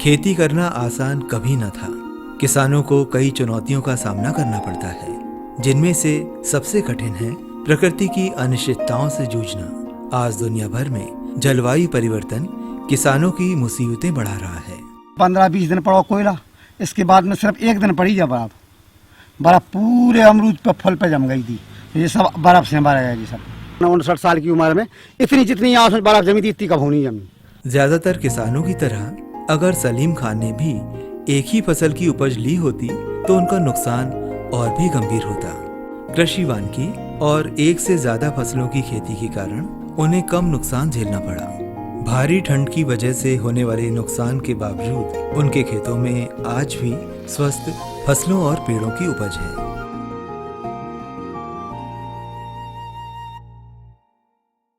खेती करना आसान कभी न था। किसानों को कई चुनौतियों का सामना करना पड़ता है, जिनमें से सबसे कठिन है प्रकृति की अनिश्चितताओं से जूझना। आज दुनिया भर में जलवायु परिवर्तन किसानों की मुसीबतें बढ़ा रहा है। 15-20 दिन पड़ा कोयला, इसके बाद में सिर्फ एक दिन पड़ी जब बर्फ पूरे अमरूद पे फल पे जम गई थी। ये सब बर्फ से मारा गया जी सब। 59 साल की उम्र में इतनी जितनी यहाँ से बर्फ जमी थी इतनी कभी नहीं जमी। ज्यादातर किसानों की तरह अगर सलीम खान ने भी एक ही फसल की उपज ली होती तो उनका नुकसान और भी गंभीर होता। कृषि वानिकी और एक से ज्यादा फसलों की खेती के कारण उन्हें कम नुकसान झेलना पड़ा। भारी ठंड की वजह से होने वाले नुकसान के बावजूद उनके खेतों में आज भी स्वस्थ फसलों और पेड़ों की उपज है।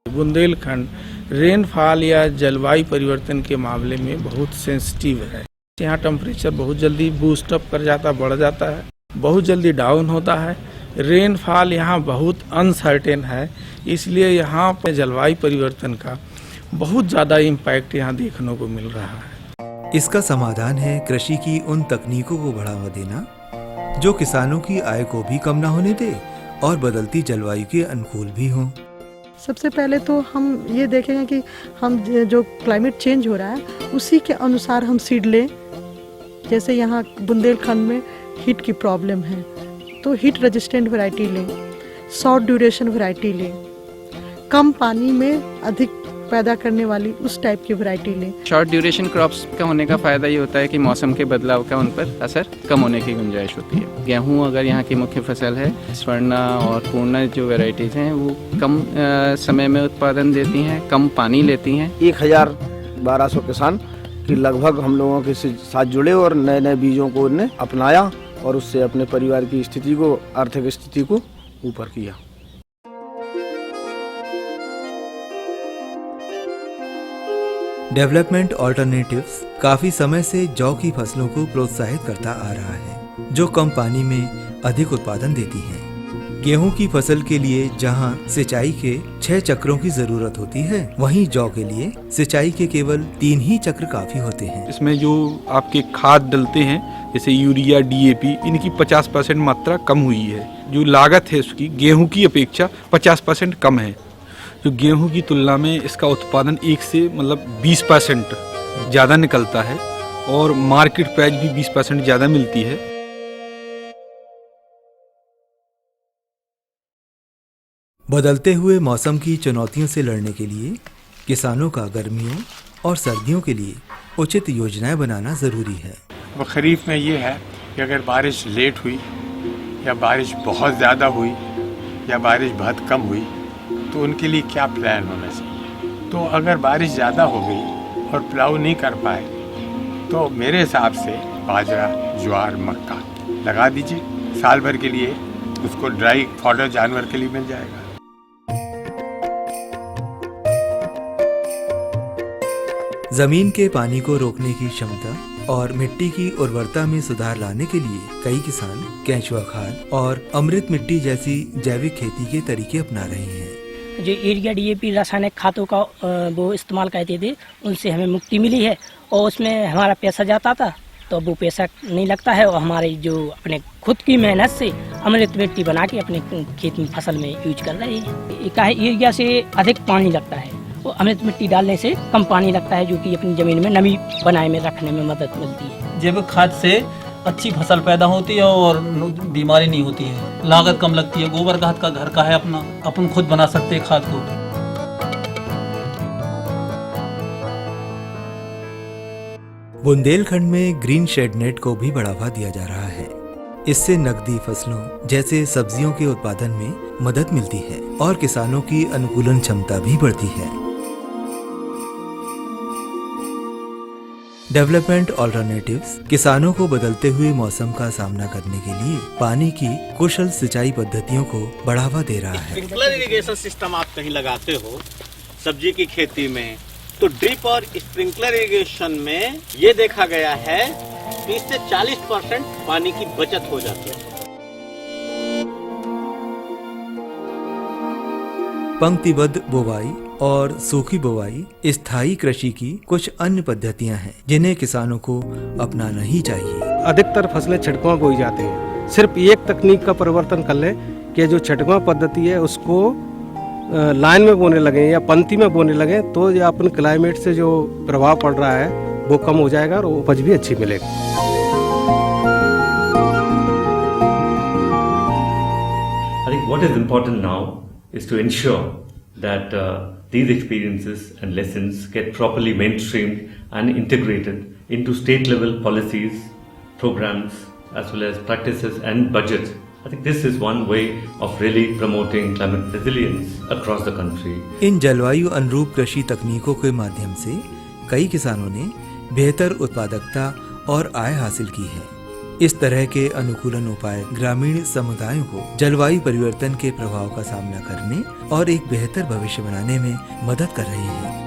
बुंदेलखंड रेनफॉल या जलवायु परिवर्तन के मामले में बहुत सेंसिटिव है। यहाँ टेम्परेचर बहुत जल्दी बूस्ट अप कर जाता, बढ़ जाता है, बहुत जल्दी डाउन होता है। रेनफॉल यहाँ बहुत अनसर्टेन है, इसलिए यहाँ पर जलवायु परिवर्तन का बहुत ज़्यादा इम्पैक्ट यहाँ देखने को मिल रहा है। इसका समाधान है कृषि की उन तकनीकों को बढ़ावा देना जो किसानों की आय को भी कम ना होने दे और बदलती जलवायु के अनुकूल भी हों। सबसे पहले तो हम ये देखेंगे कि हम जो क्लाइमेट चेंज हो रहा है उसी के अनुसार हम सीड लें। जैसे यहाँ बुंदेलखंड में हीट की प्रॉब्लम है तो हीट रेजिस्टेंट वैरायटी लें, शॉर्ट ड्यूरेशन वैरायटी लें, कम पानी में अधिक पैदा करने वाली उस टाइप की वैरायटी लें। शॉर्ट ड्यूरेशन क्रॉप्स का होने का फ़ायदा ये होता है कि मौसम के बदलाव का उन पर असर कम होने की गुंजाइश होती है। गेहूँ अगर यहाँ की मुख्य फसल है, स्वर्णा और पूर्णा जो वैरायटीज़ हैं वो कम समय में उत्पादन देती हैं, कम पानी लेती हैं। 1200 किसान कि लगभग हम लोगों के साथ जुड़े और नए नए बीजों को उन्हें अपनाया और उससे अपने परिवार की स्थिति को, आर्थिक स्थिति को ऊपर किया। डेवलपमेंट ऑल्टरनेटिव्स काफी समय से जौ की फसलों को प्रोत्साहित करता आ रहा है, जो कम पानी में अधिक उत्पादन देती है। गेहूं की फसल के लिए जहां सिंचाई के 6 चक्रों की जरूरत होती है, वहीं जौ के लिए सिंचाई के केवल 3 ही चक्र काफी होते हैं। इसमें जो आपके खाद डलते हैं जैसे यूरिया, DAP, इनकी 50% मात्रा कम हुई है। जो लागत है उसकी गेहूं की अपेक्षा 50% कम है। जो गेहूं की तुलना में इसका उत्पादन 1 से 20% ज़्यादा निकलता है और मार्केट प्राइस भी 20% ज़्यादा मिलती है। बदलते हुए मौसम की चुनौतियों से लड़ने के लिए किसानों का गर्मियों और सर्दियों के लिए उचित योजनाएं बनाना जरूरी है। अब खरीफ में ये है कि अगर बारिश लेट हुई या बारिश बहुत ज़्यादा हुई या बारिश बहुत कम हुई तो उनके लिए क्या प्लान होना चाहिए। तो अगर बारिश ज़्यादा हो गई और प्लाऊ नहीं कर पाए तो मेरे हिसाब से बाजरा, ज्वार, मक्का लगा दीजिए। साल भर के लिए उसको ड्राई फॉडर जानवर के लिए मिल जाएगा। जमीन के पानी को रोकने की क्षमता और मिट्टी की उर्वरता में सुधार लाने के लिए कई किसान केंचुआ खाद और अमृत मिट्टी जैसी जैविक खेती के तरीके अपना रहे हैं। जो यूरिया, DAP रासायनिक खादों का वो इस्तेमाल करते थे, उनसे हमें मुक्ति मिली है और उसमें हमारा पैसा जाता था तो वो पैसा नहीं लगता है और हमारे जो अपने खुद की मेहनत से अमृत मिट्टी बना के अपने खेत में फसल में यूज कर रहे हैं। यूरिया से अधिक पानी लगता है और अमृत मिट्टी डालने से कम पानी लगता है, जो कि अपनी जमीन में नमी बनाए में रखने में मदद मिलती है। जैविक खाद से अच्छी फसल पैदा होती है और बीमारी नहीं होती है, लागत कम लगती है। गोबर खाद का घर का है अपना, अपन खुद बना सकते हैं खाद को। बुंदेलखंड में ग्रीन शेड नेट को भी बढ़ावा दिया जा रहा है। इससे नकदी फसलों जैसे सब्जियों के उत्पादन में मदद मिलती है और किसानों की अनुकूलन क्षमता भी बढ़ती है। डेवलपमेंट ऑल्टरनेटिव्स किसानों को बदलते हुए मौसम का सामना करने के लिए पानी की कुशल सिंचाई पद्धतियों को बढ़ावा दे रहा है। स्प्रिंकलर इरिगेशन सिस्टम आप कहीं लगाते हो सब्जी की खेती में, तो ड्रिप और स्प्रिंकलर इरिगेशन में ये देखा गया है 30 से 40% पानी की बचत हो जाती है। पंक्तिबद्ध बुवाई और सूखी बुवाई स्थायी कृषि की कुछ अन्य पद्धतियां हैं जिन्हें किसानों को अपनाना ही चाहिए। अधिकतर फसलें छिड़काव बोई जाती हैं। सिर्फ एक तकनीक का परिवर्तन कर ले कि जो छिड़काव पद्धति है उसको लाइन में बोने लगे या पंक्ति में बोने लगे तो ये अपन क्लाइमेट से जो प्रभाव पड़ रहा है वो कम हो जाएगा और उपज भी अच्छी मिलेगी। I think what is important now is to ensure that these experiences and lessons get properly mainstreamed and integrated into state level policies, programs, as well as practices and budgets. I think this is one way of really promoting climate resilience across the country. इन जलवायु अनुरूप कृषि तकनीकों के माध्यम से कई किसानों ने बेहतर उत्पादकता और आय हासिल की है। इस तरह के अनुकूलन उपाय ग्रामीण समुदायों को जलवायु परिवर्तन के प्रभाव का सामना करने और एक बेहतर भविष्य बनाने में मदद कर रहे हैं।